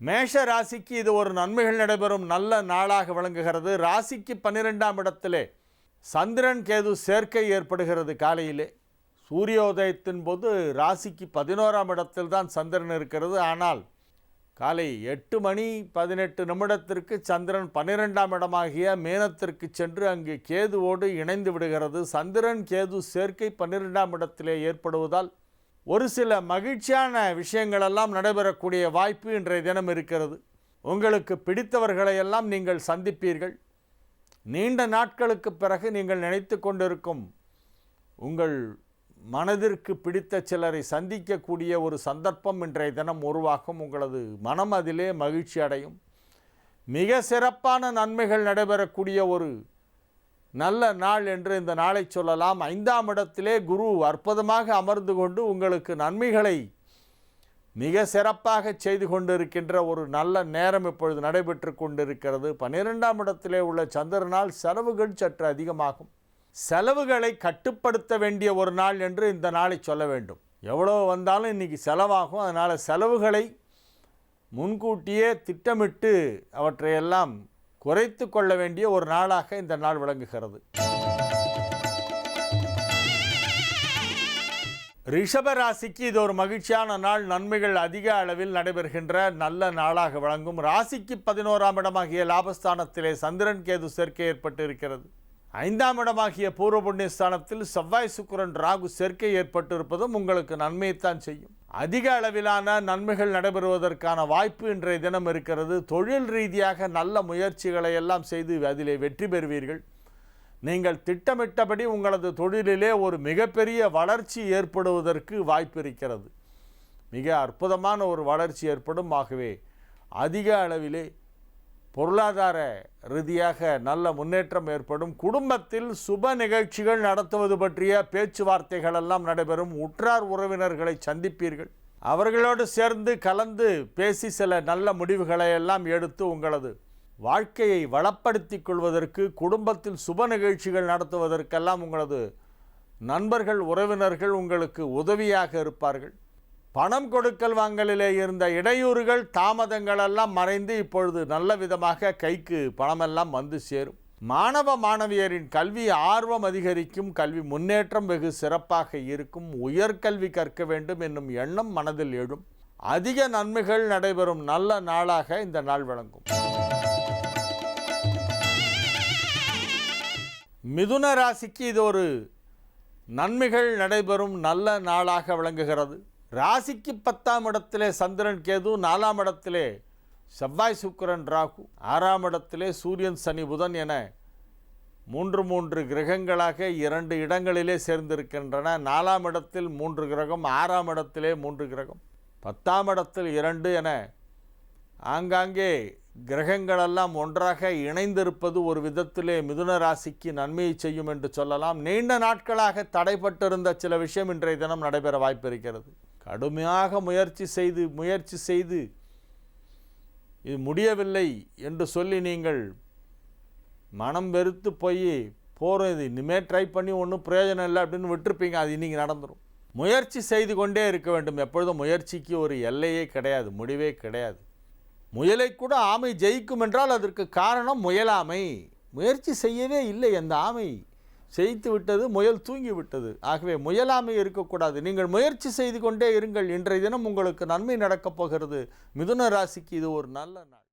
மேஷ ராசிக்கு இது ஒரு நன்மைகள் நடைபெறும் நல்ல நாளாக விளங்குகிறது. ராசிக்கு 12ஆம் இடத்திலே சந்திரன் கேது சேர்க்கை ஏற்படுகிறது. காலையிலே சூரியோதயத்தின் போது ராசிக்கு 11ஆம் இடத்தில் தான் சந்திரன் இருக்கிறது. ஆனால் காலை 8:18 சந்திரன் 12ஆம் இடமாகிய மீனத்திற்கு சென்று அங்கு கேதுவோடு இணைந்து விடுகிறது. சந்திரன் கேது சேர்க்கை 12ஆம் இடத்திலே ஏற்படுவதால் ஒரு சில மகிழ்ச்சியான விஷயங்களெல்லாம் நடைபெறக்கூடிய வாய்ப்பு இன்றைய தினம் இருக்கிறது. உங்களுக்கு பிடித்தவர்களையெல்லாம் நீங்கள் சந்திப்பீர்கள். நீண்ட நாட்களுக்கு பிறகு நீங்கள் நினைத்து கொண்டிருக்கும் உங்கள் மனதிற்கு பிடித்த சிலரை சந்திக்கக்கூடிய ஒரு சந்தர்ப்பம் இன்றைய தினம் உருவாகும். உங்களது மனம் அதிலே மகிழ்ச்சி அடையும். மிக சிறப்பான நன்மைகள் நடைபெறக்கூடிய ஒரு நல்ல நாள் என்று இந்த நாளை சொல்லலாம். 5ஆம் இடத்திலே குரு அற்புதமாக அமர்ந்து கொண்டு உங்களுக்கு நன்மைகளை மிக சிறப்பாக செய்து கொண்டிருக்கின்ற ஒரு நல்ல நேரம் இப்பொழுது நடைபெற்று கொண்டிருக்கிறது. 12ஆம் இடத்திலே உள்ள சந்திரனால் செலவுகள் சற்று அதிகமாகும். செலவுகளை கட்டுப்படுத்த வேண்டிய ஒரு நாள் என்று இந்த நாளை சொல்ல வேண்டும். எவ்வளோ வந்தாலும் இன்றைக்கி செலவாகும். அதனால் செலவுகளை முன்கூட்டியே திட்டமிட்டு அவற்றையெல்லாம் குறைத்து கொள்ள வேண்டிய ஒரு நாளாக இந்த நாள் விளங்குகிறது. ரிஷப ராசிக்கு இது ஒரு மகிழ்ச்சியான நாள். நன்மைகள் அதிக அளவில் நடைபெறுகின்ற நல்ல நாளாக விளங்கும். ராசிக்கு 11ஆம் இடமாகிய லாபஸ்தானத்திலே சந்திரன் கேது சேர்க்கை ஏற்பட்டு இருக்கிறது. 5ஆம் இடமாகிய பூர்வ புண்ணியஸ்தானத்தில் செவ்வாய் சுக்கிரன் ராகு சேர்க்கை ஏற்பட்டிருப்பதும் உங்களுக்கு நன்மையைத்தான் செய்யும். அதிக அளவிலான நன்மைகள் நடைபெறுவதற்கான வாய்ப்பு இன்றைய தினம் இருக்கிறது. தொழில் ரீதியாக நல்ல முயற்சிகளை எல்லாம் செய்து அதிலே வெற்றி பெறுவீர்கள். நீங்கள் திட்டமிட்டபடி உங்களது தொழிலிலே ஒரு மிகப்பெரிய வளர்ச்சி ஏற்படுவதற்கு வாய்ப்பு இருக்கிறது. மிக அற்புதமான ஒரு வளர்ச்சி ஏற்படும். ஆகவே அதிக அளவிலே பொருளாதார ரீதியாக நல்ல முன்னேற்றம் ஏற்படும். குடும்பத்தில் சுப நிகழ்ச்சிகள் நடத்துவது பற்றிய பேச்சுவார்த்தைகள் எல்லாம் நடைபெறும். உற்றார் உறவினர்களை சந்திப்பீர்கள். அவர்களோடு சேர்ந்து கலந்து பேசி சில நல்ல முடிவுகளை எல்லாம் எடுத்து உங்களது வாழ்க்கையை வளப்படுத்திக் கொள்வதற்கு குடும்பத்தில் சுப நிகழ்ச்சிகள் நடத்துவதற்கெல்லாம் உங்களது நண்பர்கள் உறவினர்கள் உங்களுக்கு உதவியாக இருப்பார்கள். பணம் கொடுக்கல் வாங்கலிலே இருந்த இடையூறுகள் தாமதங்கள் எல்லாம் மறைந்து இப்பொழுது நல்ல விதமாக கைக்கு பணமெல்லாம் வந்து சேரும். மாணவ மாணவியரின் கல்வி ஆர்வம் அதிகரிக்கும். கல்வி முன்னேற்றம் வெகு சிறப்பாக இருக்கும். உயர்கல்வி கற்க வேண்டும் என்னும் எண்ணம் மனதில் எழும். அதிக நன்மைகள் நடைபெறும் நல்ல நாளாக இந்த நாள் விளங்கும். மிதுன ராசிக்கு இது ஒரு நன்மைகள் நடைபெறும் நல்ல நாளாக விளங்குகிறது. ராசிக்கு 10ஆம் இடத்திலே சந்திரன் கேது, 4ஆம் இடத்திலே செவ்வாய் சுக்கிரன் ராகு, 6ஆம் இடத்திலே சூரியன் சனி புதன் என 3 கிரகங்களாக 2 இடங்களிலே சேர்ந்திருக்கின்றன. 4ஆம் இடத்தில் 3 கிரகம், 6ஆம் இடத்திலே 3 கிரகம், 10ஆம் இடத்தில் 2 என ஆங்காங்கே கிரகங்களெல்லாம் ஒன்றாக இணைந்திருப்பது ஒரு விதத்திலே மிதுன ராசிக்கு நன்மையை செய்யும் என்று சொல்லலாம். நீண்ட நாட்களாக தடைப்பட்டிருந்த சில விஷயம் இன்றைய தினம் நடைபெற வாய்ப்பு இருக்கிறது. கடுமையாக முயற்சி செய்து இது முடியவில்லை என்று சொல்லி நீங்கள் மனம் வெறுத்து போய் இது இனிமேல் ட்ரை பண்ணி ஒன்றும் பிரயோஜனம் இல்லை அப்படின்னு விட்டுருப்பீங்க. அது இன்றைக்கி நடந்துடும். முயற்சி செய்து கொண்டே இருக்க வேண்டும். எப்பொழுதும் முயற்சிக்கு ஒரு எல்லையே கிடையாது, முடிவே கிடையாது. முயலை கூட ஆமை ஜெயிக்கும் என்றால் அதற்கு காரணம் முயலாமை. முயற்சி செய்யவே இல்லை அந்த ஆமை, செய்து விட்டது, முயல் தூங்கி விட்டது. ஆகவே முயலாமை இருக்கக்கூடாது. நீங்கள் முயற்சி செய்து கொண்டே இருங்கள். இன்றைய தினம் உங்களுக்கு நன்மை நடக்கப் போகிறது. மிதுன ராசிக்கு இது ஒரு நல்ல நாள்.